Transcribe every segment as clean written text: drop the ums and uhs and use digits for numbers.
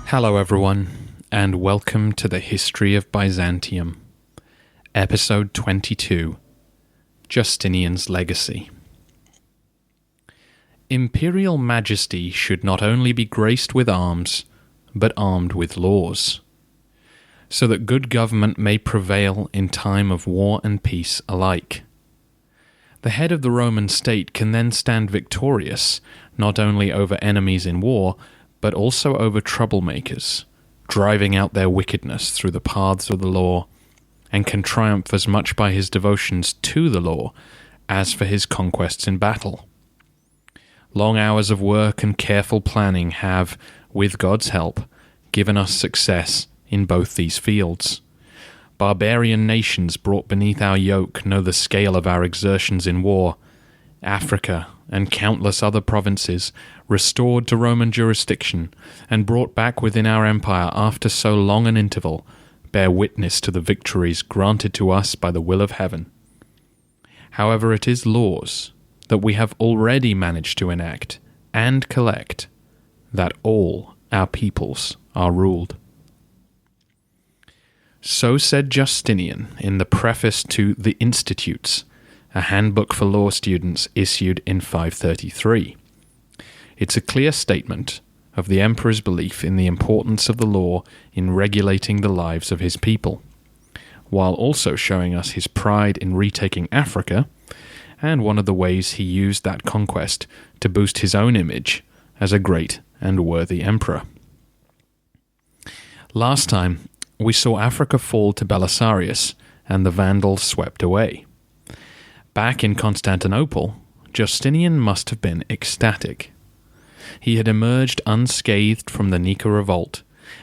Hello everyone, and welcome to the History of Byzantium, Episode 22, Justinian's Legacy. Imperial majesty should not only be graced with arms, but armed with laws, so that good government may prevail in time of war and peace alike. The head of the Roman state can then stand victorious, not only over enemies in war, but also over troublemakers, driving out their wickedness through the paths of the law, and can triumph as much by his devotions to the law as for his conquests in battle. Long hours of work and careful planning have, with God's help, given us success in both these fields. Barbarian nations brought beneath our yoke know the scale of our exertions in war. Africa and countless other provinces restored to Roman jurisdiction and brought back within our empire after so long an interval bear witness to the victories granted to us by the will of heaven. However, it is laws that we have already managed to enact and collect that all our peoples are ruled. So said Justinian in the preface to The Institutes, a handbook for law students issued in 533. It's a clear statement of the emperor's belief in the importance of the law in regulating the lives of his people, while also showing us his pride in retaking Africa, and one of the ways he used that conquest to boost his own image as a great and worthy emperor. Last time, we saw Africa fall to Belisarius, and the Vandals swept away. Back in Constantinople, Justinian must have been ecstatic. He had emerged unscathed from the Nika revolt,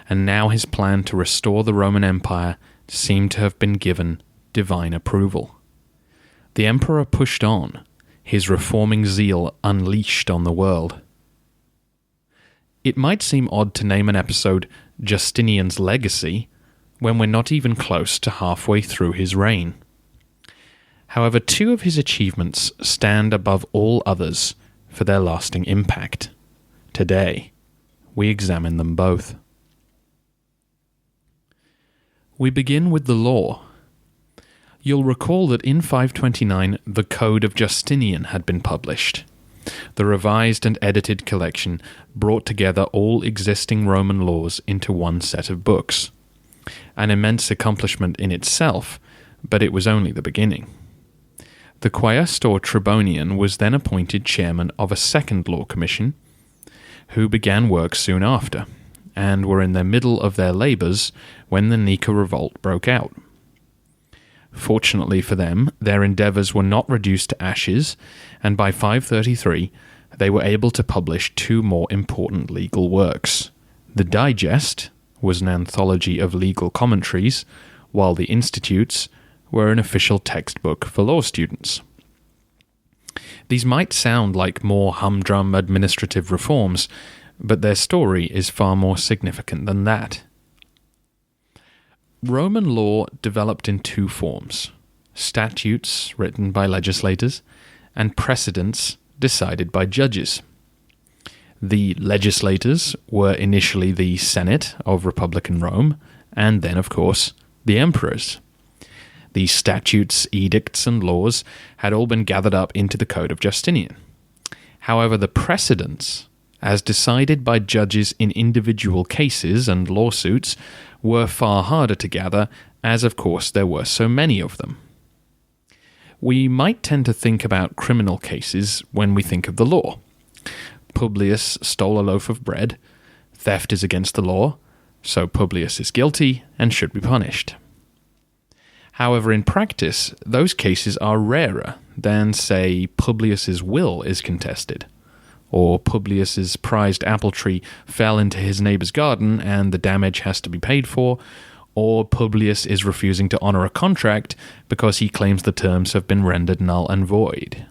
and now his plan to restore the Roman Empire seemed to have been given divine approval. The emperor pushed on, his reforming zeal unleashed on the world. It might seem odd to name an episode Justinian's Legacy when we're not even close to halfway through his reign. However, two of his achievements stand above all others for their lasting impact. Today, we examine them both. We begin with the law. You'll recall that in 529 the Code of Justinian had been published. The revised and edited collection brought together all existing Roman laws into one set of books. An immense accomplishment in itself, but it was only the beginning. The Quaestor Tribonian was then appointed chairman of a second law commission, who began work soon after, and were in the middle of their labours when the Nika revolt broke out. Fortunately for them, their endeavours were not reduced to ashes, and by 533 they were able to publish two more important legal works. The Digest was an anthology of legal commentaries, while the Institutes were an official textbook for law students. These might sound like more humdrum administrative reforms, but their story is far more significant than that. Roman law developed in two forms: statutes written by legislators and precedents decided by judges. The legislators were initially the Senate of Republican Rome, and then, of course, the emperors. These statutes, edicts, and laws had all been gathered up into the Code of Justinian. However, the precedents, as decided by judges in individual cases and lawsuits, were far harder to gather, as of course there were so many of them. We might tend to think about criminal cases when we think of the law. Publius stole a loaf of bread. Theft is against the law, so Publius is guilty and should be punished. However, in practice, those cases are rarer than, say, Publius's will is contested, or Publius's prized apple tree fell into his neighbor's garden and the damage has to be paid for, or Publius is refusing to honor a contract because he claims the terms have been rendered null and void.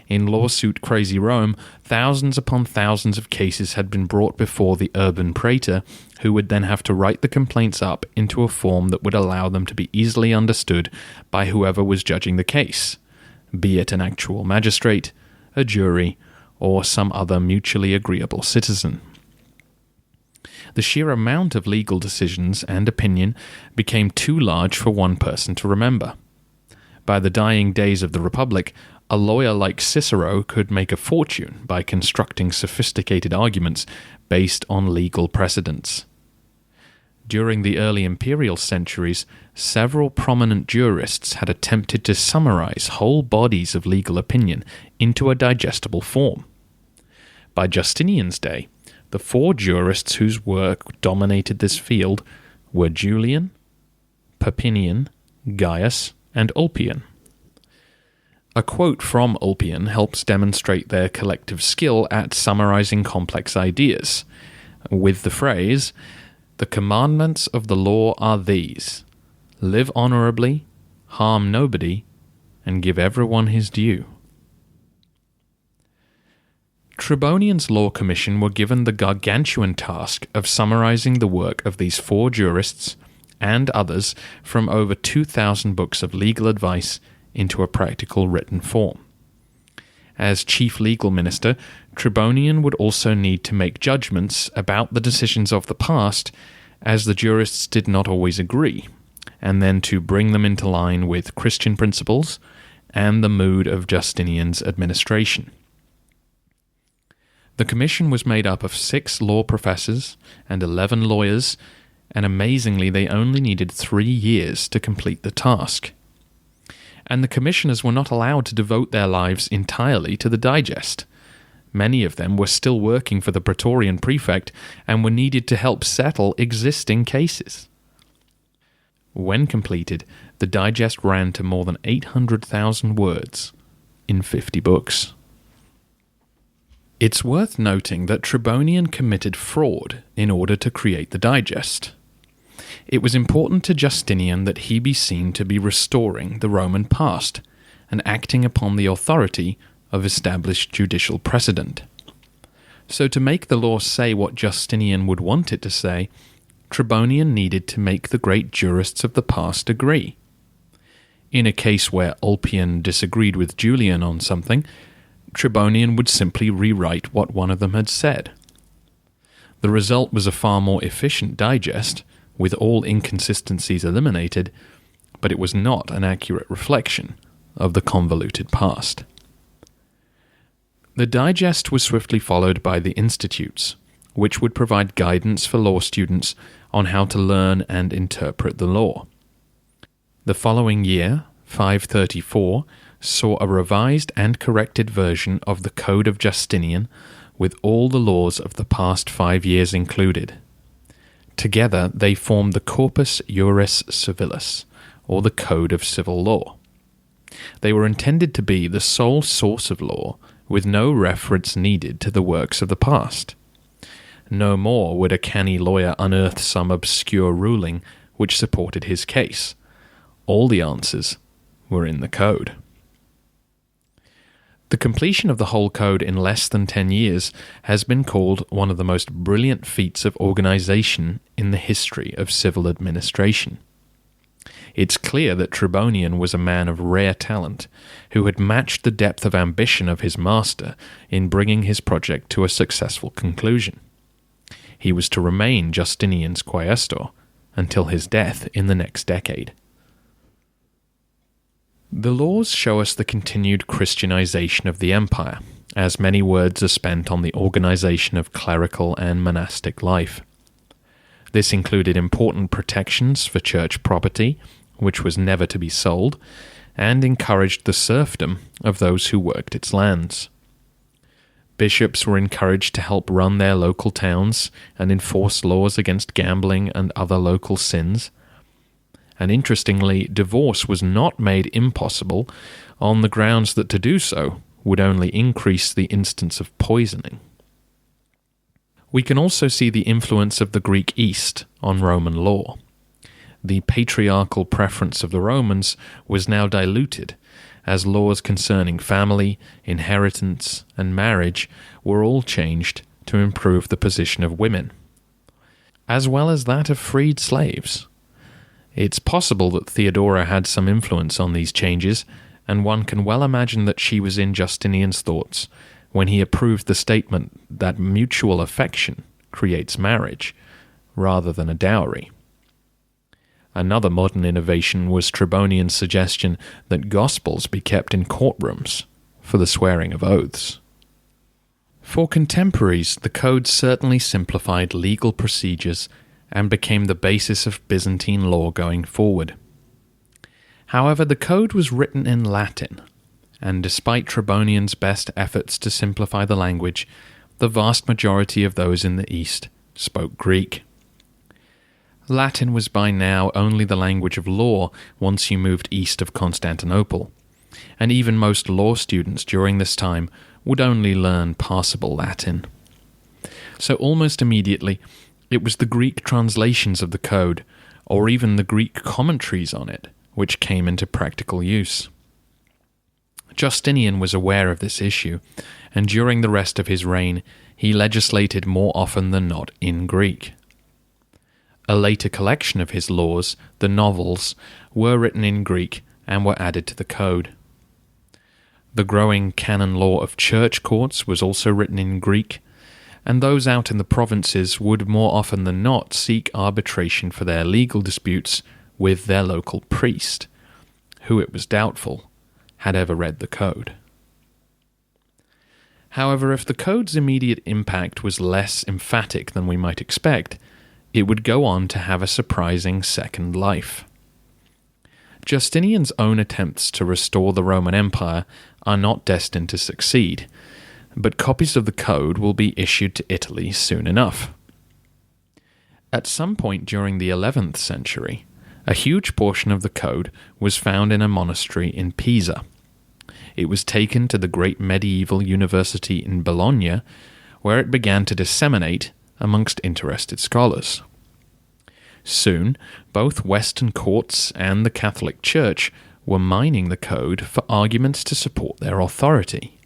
In lawsuit-crazy Rome, thousands upon thousands of cases had been brought before the urban praetor, who would then have to write the complaints up into a form that would allow them to be easily understood by whoever was judging the case, be it an actual magistrate, a jury, or some other mutually agreeable citizen. The sheer amount of legal decisions and opinion became too large for one person to remember. By the dying days of the Republic, a lawyer like Cicero could make a fortune by constructing sophisticated arguments based on legal precedents. During the early imperial centuries, several prominent jurists had attempted to summarize whole bodies of legal opinion into a digestible form. By Justinian's day, the four jurists whose work dominated this field were Julian, Papinian, Gaius, and Ulpian. A quote from Ulpian helps demonstrate their collective skill at summarizing complex ideas, with the phrase, "The commandments of the law are these: live honorably, harm nobody, and give everyone his due." Tribonian's law commission were given the gargantuan task of summarizing the work of these four jurists and others from over 2,000 books of legal advice into a practical written form. As chief legal minister, Tribonian would also need to make judgments about the decisions of the past, as the jurists did not always agree, and then to bring them into line with Christian principles and the mood of Justinian's administration. The commission was made up of 6 law professors and 11 lawyers, and amazingly they only needed 3 years to complete the task. And the commissioners were not allowed to devote their lives entirely to the digest. Many of them were still working for the Praetorian prefect and were needed to help settle existing cases. When completed, the digest ran to more than 800,000 words in 50 books. It's worth noting that Tribonian committed fraud in order to create the digest. It was important to Justinian that he be seen to be restoring the Roman past and acting upon the authority of established judicial precedent. So to make the law say what Justinian would want it to say, Tribonian needed to make the great jurists of the past agree. In a case where Ulpian disagreed with Julian on something, Tribonian would simply rewrite what one of them had said. The result was a far more efficient digest, with all inconsistencies eliminated, but it was not an accurate reflection of the convoluted past. The digest was swiftly followed by the institutes, which would provide guidance for law students on how to learn and interpret the law. The following year, 534, saw a revised and corrected version of the Code of Justinian, with all the laws of the past 5 years included. Together they formed the Corpus Juris Civilis, or the Code of Civil Law. They were intended to be the sole source of law, with no reference needed to the works of the past. No more would a canny lawyer unearth some obscure ruling which supported his case. All the answers were in the code. The completion of the whole code in less than 10 years has been called one of the most brilliant feats of organization in the history of civil administration. It's clear that Tribonian was a man of rare talent, who had matched the depth of ambition of his master in bringing his project to a successful conclusion. He was to remain Justinian's quaestor until his death in the next decade. The laws show us the continued Christianization of the empire, as many words are spent on the organization of clerical and monastic life. This included important protections for church property, which was never to be sold, and encouraged the serfdom of those who worked its lands. Bishops were encouraged to help run their local towns and enforce laws against gambling and other local sins. And interestingly, divorce was not made impossible on the grounds that to do so would only increase the instance of poisoning. We can also see the influence of the Greek East on Roman law. The patriarchal preference of the Romans was now diluted, as laws concerning family, inheritance, and marriage were all changed to improve the position of women, as well as that of freed slaves. It's possible that Theodora had some influence on these changes, and one can well imagine that she was in Justinian's thoughts when he approved the statement that mutual affection creates marriage, rather than a dowry. Another modern innovation was Tribonian's suggestion that gospels be kept in courtrooms for the swearing of oaths. For contemporaries, the code certainly simplified legal procedures and became the basis of Byzantine law going forward. However, the code was written in Latin, and despite Tribonian's best efforts to simplify the language, the vast majority of those in the East spoke Greek. Latin was by now only the language of law once you moved east of Constantinople, and even most law students during this time would only learn passable Latin. So almost immediately, it was the Greek translations of the code, or even the Greek commentaries on it, which came into practical use. Justinian was aware of this issue, and during the rest of his reign, he legislated more often than not in Greek. A later collection of his laws, the Novels, were written in Greek and were added to the code. The growing canon law of church courts was also written in Greek, and those out in the provinces would more often than not seek arbitration for their legal disputes with their local priest, who it was doubtful had ever read the code. However, if the code's immediate impact was less emphatic than we might expect, it would go on to have a surprising second life. Justinian's own attempts to restore the Roman Empire are not destined to succeed, but copies of the code will be issued to Italy soon enough. At some point during the 11th century, a huge portion of the code was found in a monastery in Pisa. It was taken to the great medieval university in Bologna, where it began to disseminate amongst interested scholars. Soon, both Western courts and the Catholic Church were mining the code for arguments to support their authority.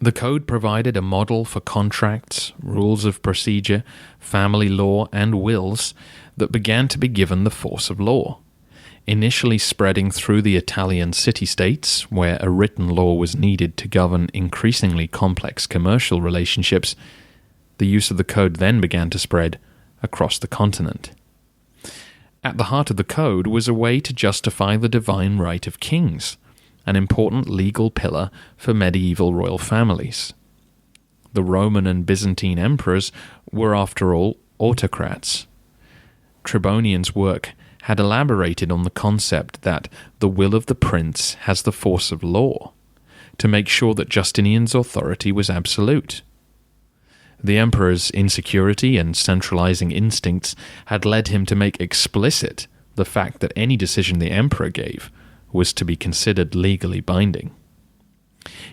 The code provided a model for contracts, rules of procedure, family law, and wills that began to be given the force of law, initially spreading through the Italian city-states, where a written law was needed to govern increasingly complex commercial relationships. The use of the code then began to spread across the continent. At the heart of the code was a way to justify the divine right of kings, an important legal pillar for medieval royal families. The Roman and Byzantine emperors were, after all, autocrats. Tribonian's work had elaborated on the concept that the will of the prince has the force of law, to make sure that Justinian's authority was absolute. The emperor's insecurity and centralizing instincts had led him to make explicit the fact that any decision the emperor gave was to be considered legally binding.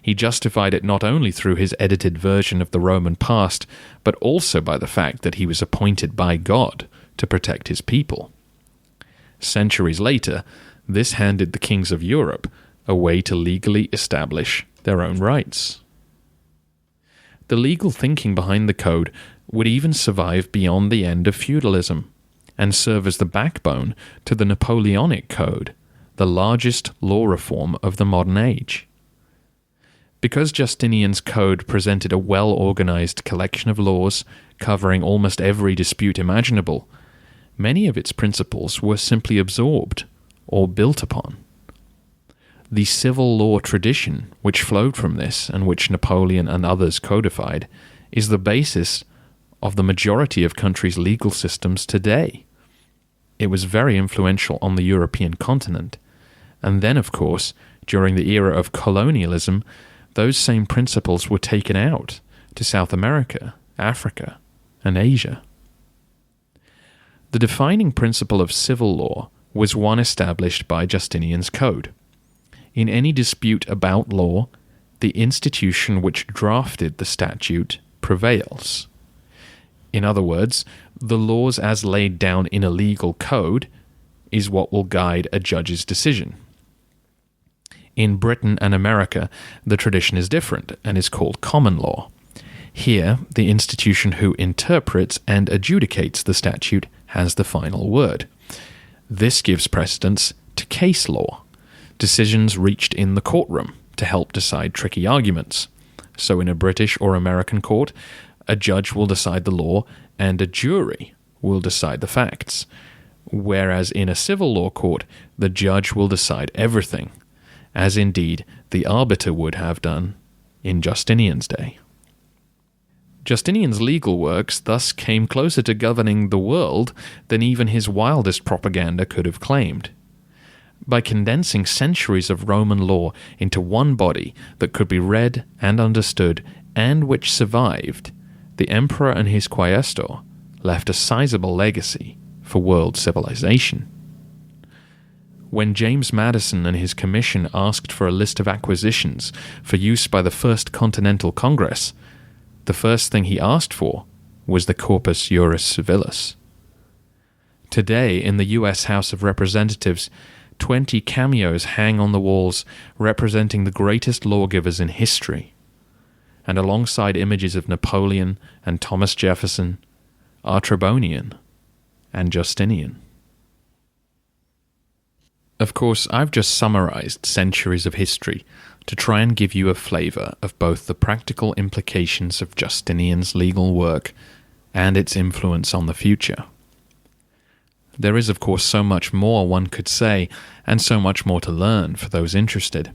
He justified it not only through his edited version of the Roman past, but also by the fact that he was appointed by God to protect his people. Centuries later, this handed the kings of Europe a way to legally establish their own rights. The legal thinking behind the code would even survive beyond the end of feudalism, and serve as the backbone to the Napoleonic Code, the largest law reform of the modern age. Because Justinian's code presented a well-organized collection of laws covering almost every dispute imaginable, many of its principles were simply absorbed or built upon. The civil law tradition which flowed from this and which Napoleon and others codified is the basis of the majority of countries' legal systems today. It was very influential on the European continent, and then, of course, during the era of colonialism, those same principles were taken out to South America, Africa, and Asia. The defining principle of civil law was one established by Justinian's Code. In any dispute about law, the institution which drafted the statute prevails. In other words, the laws as laid down in a legal code is what will guide a judge's decision. In Britain and America, the tradition is different and is called common law. Here, the institution who interprets and adjudicates the statute has the final word. This gives precedence to case law, decisions reached in the courtroom to help decide tricky arguments. So in a British or American court, a judge will decide the law and a jury will decide the facts, whereas in a civil law court, the judge will decide everything, as indeed the arbiter would have done in Justinian's day. Justinian's legal works thus came closer to governing the world than even his wildest propaganda could have claimed. By condensing centuries of Roman law into one body that could be read and understood and which survived, the emperor and his quaestor left a sizable legacy for world civilization. When James Madison and his commission asked for a list of acquisitions for use by the First Continental Congress, the first thing he asked for was the Corpus Juris Civilis. Today, in the U.S. House of Representatives, 20 cameos hang on the walls representing the greatest lawgivers in history, and alongside images of Napoleon and Thomas Jefferson are Tribonian and Justinian. Of course, I've just summarized centuries of history to try and give you a flavor of both the practical implications of Justinian's legal work and its influence on the future. There is, of course, so much more one could say, and so much more to learn for those interested.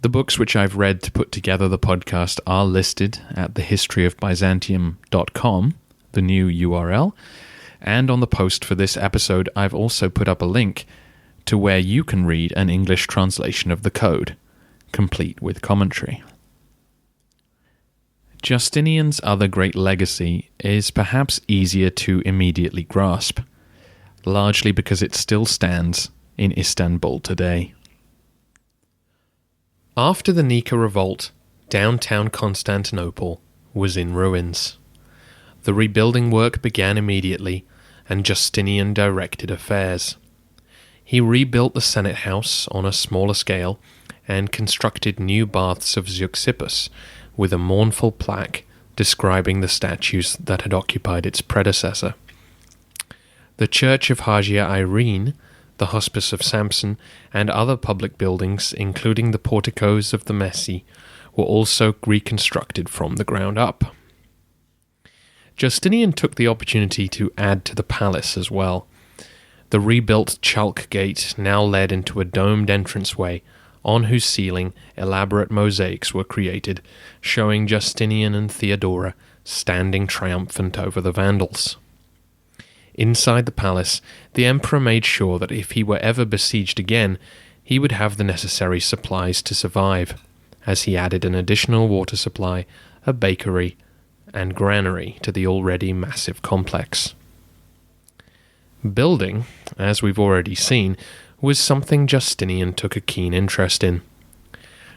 The books which I've read to put together the podcast are listed at thehistoryofbyzantium.com, the new URL, and on the post for this episode I've also put up a link to where you can read an English translation of the code, complete with commentary. Justinian's other great legacy is perhaps easier to immediately grasp, largely because it still stands in Istanbul today. After the Nika Revolt, downtown Constantinople was in ruins. The rebuilding work began immediately, and Justinian directed affairs. He rebuilt the Senate House on a smaller scale and constructed new baths of Zeuxippus with a mournful plaque describing the statues that had occupied its predecessor. The Church of Hagia Irene, the Hospice of Samson, and other public buildings, including the porticos of the Messi, were also reconstructed from the ground up. Justinian took the opportunity to add to the palace as well. The rebuilt Chalk Gate now led into a domed entranceway, on whose ceiling elaborate mosaics were created, showing Justinian and Theodora standing triumphant over the Vandals. Inside the palace, the emperor made sure that if he were ever besieged again, he would have the necessary supplies to survive, as he added an additional water supply, a bakery, and granary to the already massive complex. Building, as we've already seen, was something Justinian took a keen interest in.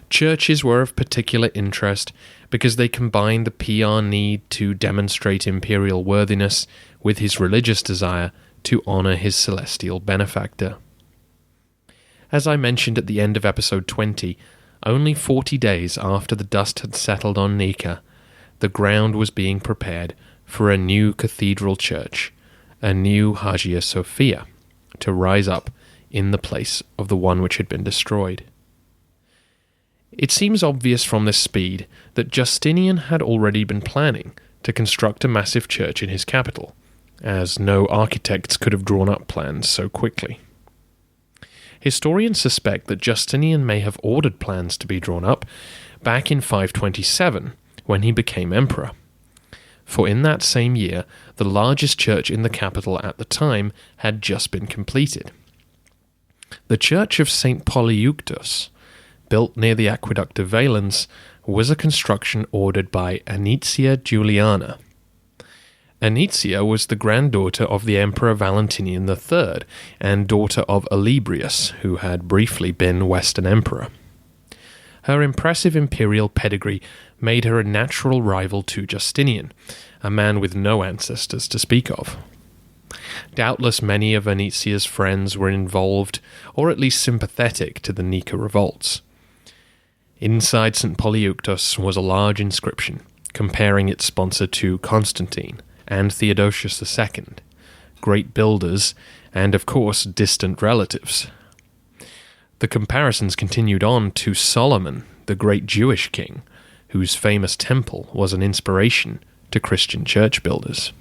Churches were of particular interest because they combined the PR need to demonstrate imperial worthiness with his religious desire to honor his celestial benefactor. As I mentioned at the end of episode 20, only 40 days after the dust had settled on Nika, the ground was being prepared for a new cathedral church, a new Hagia Sophia, to rise up in the place of the one which had been destroyed. It seems obvious from this speed that Justinian had already been planning to construct a massive church in his capital, as no architects could have drawn up plans so quickly. Historians suspect that Justinian may have ordered plans to be drawn up back in 527, when he became emperor. For in that same year, the largest church in the capital at the time had just been completed. The Church of St. Polyeuctus, built near the aqueduct of Valens, was a construction ordered by Anicia Juliana. Anicia was the granddaughter of the Emperor Valentinian III and daughter of Olybrius, who had briefly been Western Emperor. Her impressive imperial pedigree made her a natural rival to Justinian, a man with no ancestors to speak of. Doubtless many of Anicia's friends were involved, or at least sympathetic to the Nika revolts. Inside St. Polyeuctus was a large inscription, comparing its sponsor to Constantine and Theodosius II, great builders and, of course, distant relatives. The comparisons continued on to Solomon, the great Jewish king, whose famous temple was an inspiration to Christian church builders.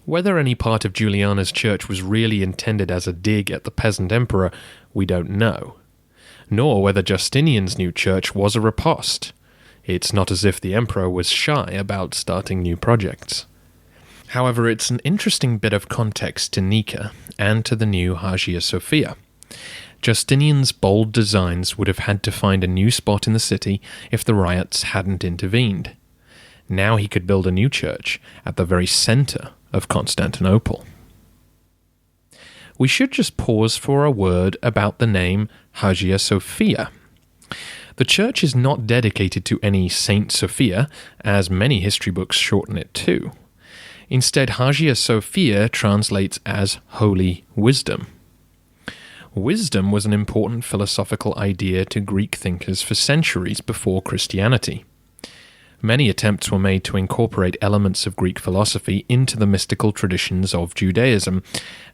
Whether any part of Juliana's church was really intended as a dig at the peasant emperor, we don't know, nor whether Justinian's new church was a riposte. It's not as if the emperor was shy about starting new projects. However, it's an interesting bit of context to Nika and to the new Hagia Sophia. Justinian's bold designs would have had to find a new spot in the city if the riots hadn't intervened. Now he could build a new church at the very center of Constantinople. We should just pause for a word about the name Hagia Sophia. The church is not dedicated to any Saint Sophia, as many history books shorten it to. Instead, Hagia Sophia translates as Holy Wisdom. Wisdom was an important philosophical idea to Greek thinkers for centuries before Christianity. Many attempts were made to incorporate elements of Greek philosophy into the mystical traditions of Judaism,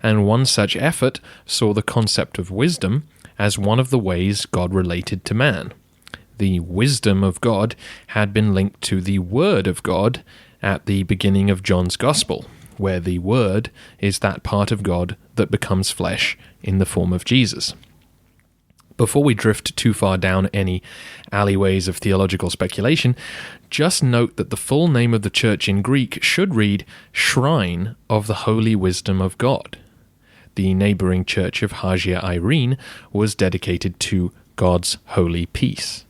and one such effort saw the concept of wisdom as one of the ways God related to man. The wisdom of God had been linked to the Word of God at the beginning of John's Gospel, where the Word is that part of God that becomes flesh in the form of Jesus. Before we drift too far down any alleyways of theological speculation, just note that the full name of the church in Greek should read Shrine of the Holy Wisdom of God. The neighboring church of Hagia Irene was dedicated to God's holy peace.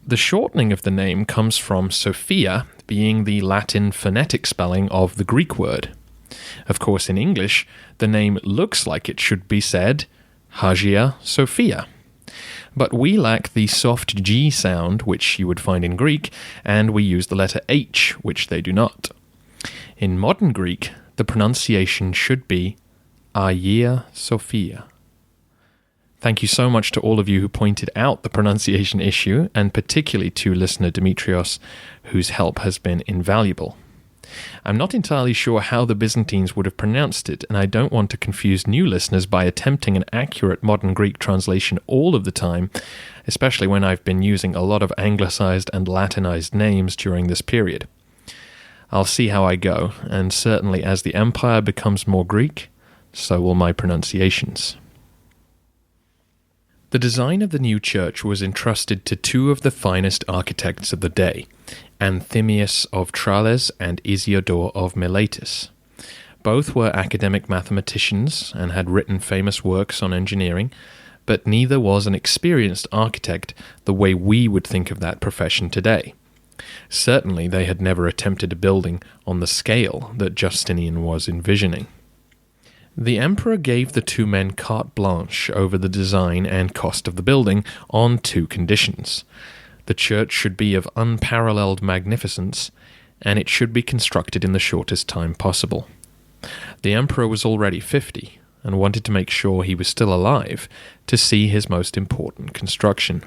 The shortening of the name comes from Sophia being the Latin phonetic spelling of the Greek word. Of course, in English, the name looks like it should be said Hagia Sophia. But we lack the soft G sound, which you would find in Greek, and we use the letter H, which they do not. In modern Greek, the pronunciation should be Hagia Sophia. Thank you so much to all of you who pointed out the pronunciation issue, and particularly to listener Demetrios, whose help has been invaluable. I'm not entirely sure how the Byzantines would have pronounced it, and I don't want to confuse new listeners by attempting an accurate modern Greek translation all of the time, especially when I've been using a lot of anglicized and Latinized names during this period. I'll see how I go, and certainly as the empire becomes more Greek, so will my pronunciations. The design of the new church was entrusted to two of the finest architects of the day, Anthemius of Tralles and Isiodore of Miletus. Both were academic mathematicians and had written famous works on engineering, but neither was an experienced architect the way we would think of that profession today. Certainly they had never attempted a building on the scale that Justinian was envisioning. The emperor gave the two men carte blanche over the design and cost of the building on two conditions. The church should be of unparalleled magnificence, and it should be constructed in the shortest time possible. The emperor was already 50, and wanted to make sure he was still alive to see his most important construction.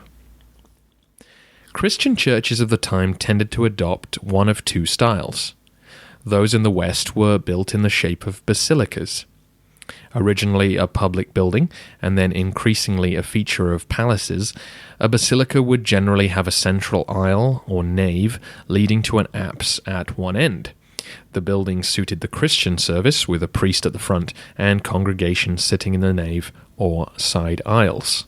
Christian churches of the time tended to adopt one of two styles. Those in the West were built in the shape of basilicas. Originally a public building, and then increasingly a feature of palaces, a basilica would generally have a central aisle or nave leading to an apse at one end. The building suited the Christian service with a priest at the front and congregation sitting in the nave or side aisles.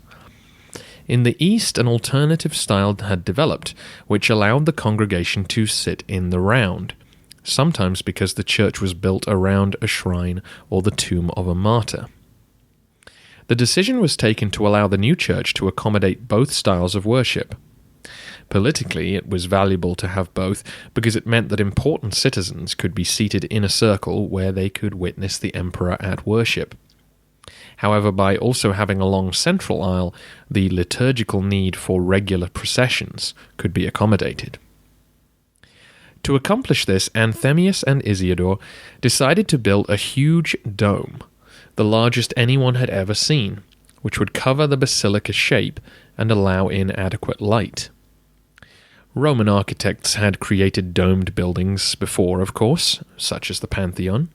In the East, an alternative style had developed, which allowed the congregation to sit in the round, sometimes because the church was built around a shrine or the tomb of a martyr. The decision was taken to allow the new church to accommodate both styles of worship. Politically, it was valuable to have both because it meant that important citizens could be seated in a circle where they could witness the emperor at worship. However, by also having a long central aisle, the liturgical need for regular processions could be accommodated. To accomplish this, Anthemius and Isiodore decided to build a huge dome, the largest anyone had ever seen, which would cover the basilica shape and allow in adequate light. Roman architects had created domed buildings before, of course, such as the Pantheon,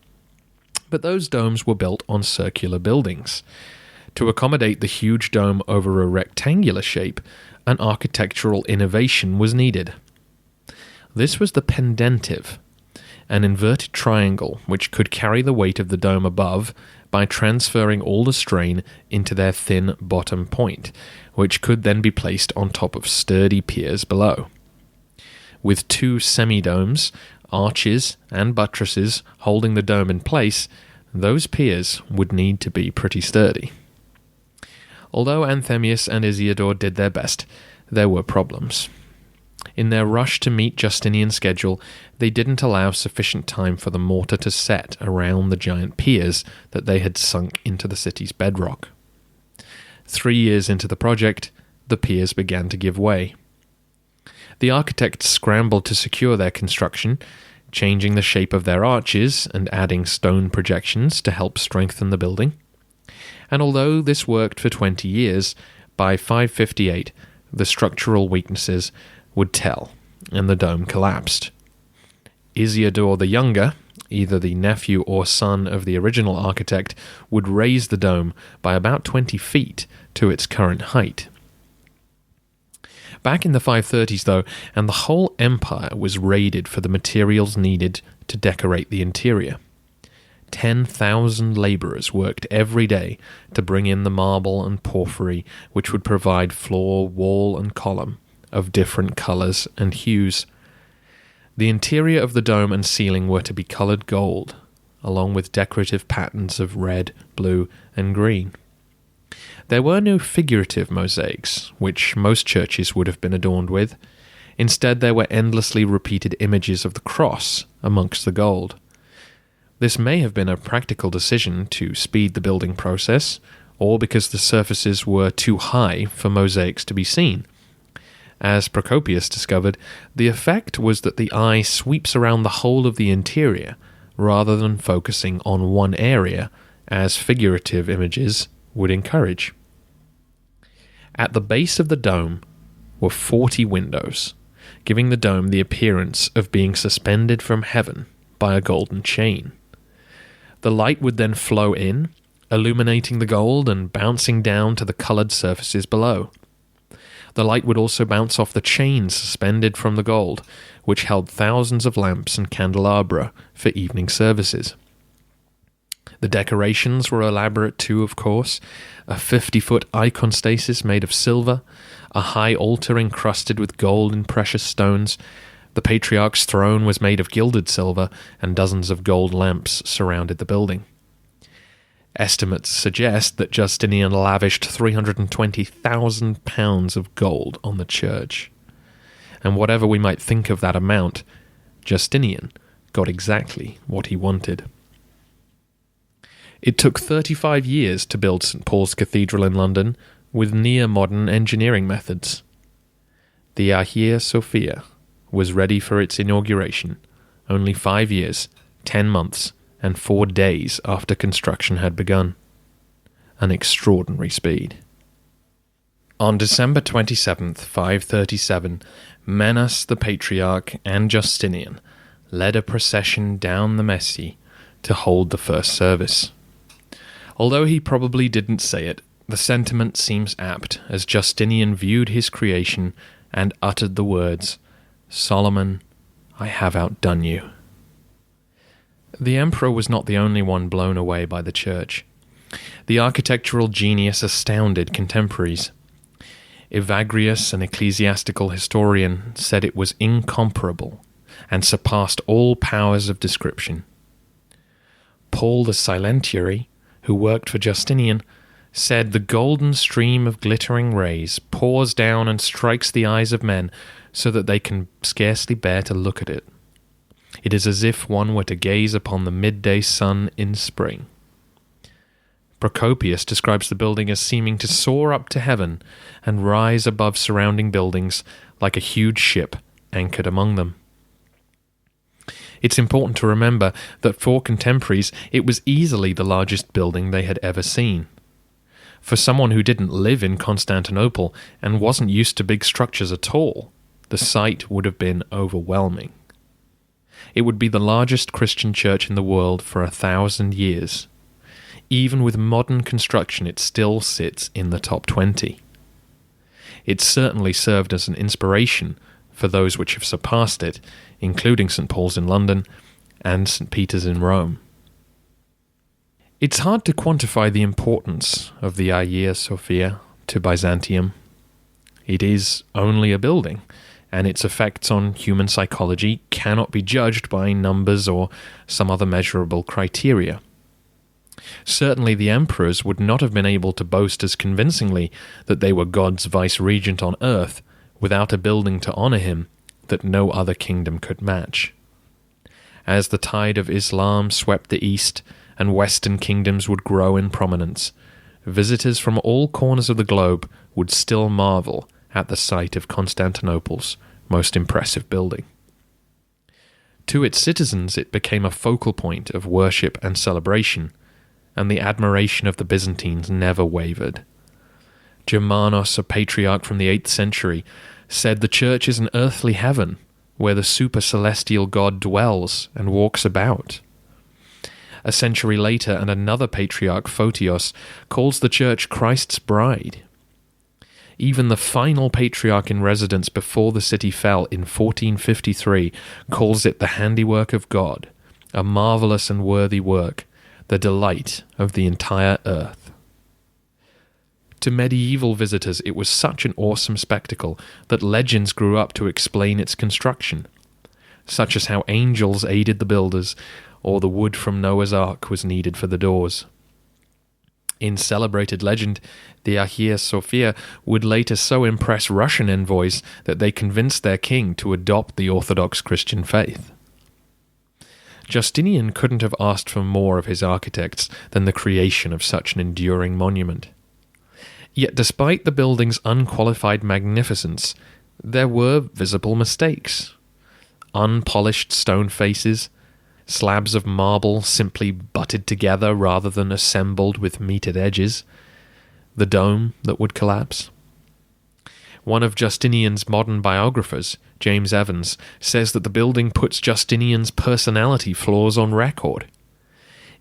but those domes were built on circular buildings. To accommodate the huge dome over a rectangular shape, an architectural innovation was needed. This was the pendentive, an inverted triangle which could carry the weight of the dome above by transferring all the strain into their thin bottom point, which could then be placed on top of sturdy piers below. With two semi-domes, arches, and buttresses holding the dome in place, those piers would need to be pretty sturdy. Although Anthemius and Isiodore did their best, there were problems. In their rush to meet Justinian's schedule, they didn't allow sufficient time for the mortar to set around the giant piers that they had sunk into the city's bedrock. 3 years into the project, the piers began to give way. The architects scrambled to secure their construction, changing the shape of their arches and adding stone projections to help strengthen the building. And although this worked for 20 years, by 558 the structural weaknesses would tell, and the dome collapsed. Isiodore the Younger, either the nephew or son of the original architect, would raise the dome by about 20 feet to its current height. Back in the 530s, though, and the whole empire was raided for the materials needed to decorate the interior. 10,000 labourers worked every day to bring in the marble and porphyry which would provide floor, wall, and column of different colours and hues. The interior of the dome and ceiling were to be coloured gold, along with decorative patterns of red, blue, and green. There were no figurative mosaics, which most churches would have been adorned with. Instead, there were endlessly repeated images of the cross amongst the gold. This may have been a practical decision to speed the building process, or because the surfaces were too high for mosaics to be seen. As Procopius discovered, the effect was that the eye sweeps around the whole of the interior, rather than focusing on one area, as figurative images would encourage. At the base of the dome were 40 windows, giving the dome the appearance of being suspended from heaven by a golden chain. The light would then flow in, illuminating the gold and bouncing down to the coloured surfaces below. The light would also bounce off the chains suspended from the gold, which held thousands of lamps and candelabra for evening services. The decorations were elaborate too, of course. A 50-foot iconstasis made of silver, a high altar encrusted with gold and precious stones. The Patriarch's throne was made of gilded silver, and dozens of gold lamps surrounded the building. Estimates suggest that Justinian lavished 320,000 pounds of gold on the church. And whatever we might think of that amount, Justinian got exactly what he wanted. It took 35 years to build St. Paul's Cathedral in London with near-modern engineering methods. The Hagia Sophia was ready for its inauguration only 5 years, 10 months, and 4 days after construction had begun. An extraordinary speed. On December 27th, 537, Menas the Patriarch and Justinian led a procession down the Messi to hold the first service. Although he probably didn't say it, the sentiment seems apt as Justinian viewed his creation and uttered the words, "Solomon, I have outdone you." The emperor was not the only one blown away by the church. The architectural genius astounded contemporaries. Evagrius, an ecclesiastical historian, said it was incomparable and surpassed all powers of description. Paul the Silentiary, who worked for Justinian, said the golden stream of glittering rays pours down and strikes the eyes of men so that they can scarcely bear to look at it. It is as if one were to gaze upon the midday sun in spring. Procopius describes the building as seeming to soar up to heaven and rise above surrounding buildings like a huge ship anchored among them. It's important to remember that for contemporaries, it was easily the largest building they had ever seen. For someone who didn't live in Constantinople and wasn't used to big structures at all, the sight would have been overwhelming. It would be the largest Christian church in the world for 1,000 years. Even with modern construction, it still sits in the top 20. It certainly served as an inspiration for those which have surpassed it, including St. Paul's in London and St. Peter's in Rome. It's hard to quantify the importance of the Hagia Sophia to Byzantium. It is only a building, and its effects on human psychology cannot be judged by numbers or some other measurable criteria. Certainly the emperors would not have been able to boast as convincingly that they were God's vice-regent on earth without a building to honor him that no other kingdom could match. As the tide of Islam swept the east and western kingdoms would grow in prominence, visitors from all corners of the globe would still marvel at the sight of Constantinople's most impressive building. To its citizens, it became a focal point of worship and celebration, and the admiration of the Byzantines never wavered. Germanos, a patriarch from the 8th century, said the church is an earthly heaven where the super-celestial God dwells and walks about. A century later, and another patriarch, Photios, calls the church Christ's bride. Even the final patriarch in residence before the city fell in 1453 calls it the handiwork of God, a marvelous and worthy work, the delight of the entire earth. To medieval visitors, it was such an awesome spectacle that legends grew up to explain its construction, such as how angels aided the builders, or the wood from Noah's Ark was needed for the doors. In celebrated legend, the Hagia Sophia would later so impress Russian envoys that they convinced their king to adopt the Orthodox Christian faith. Justinian couldn't have asked for more of his architects than the creation of such an enduring monument. Yet despite the building's unqualified magnificence, there were visible mistakes. Unpolished stone faces, slabs of marble simply butted together rather than assembled with metered edges, the dome that would collapse. One of Justinian's modern biographers, James Evans, says that the building puts Justinian's personality flaws on record.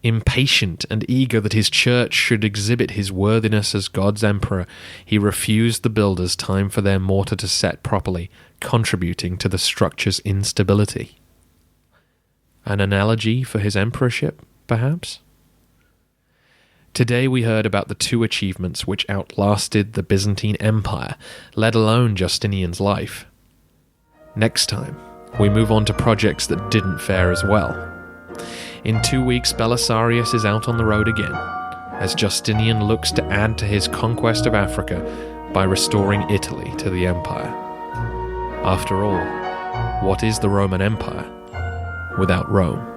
Impatient and eager that his church should exhibit his worthiness as God's emperor, he refused the builders time for their mortar to set properly, contributing to the structure's instability. An analogy for his emperorship, perhaps? Today we heard about the two achievements which outlasted the Byzantine Empire, let alone Justinian's life. Next time, we move on to projects that didn't fare as well. In 2 weeks, Belisarius is out on the road again, as Justinian looks to add to his conquest of Africa by restoring Italy to the empire. After all, what is the Roman Empire without Rome?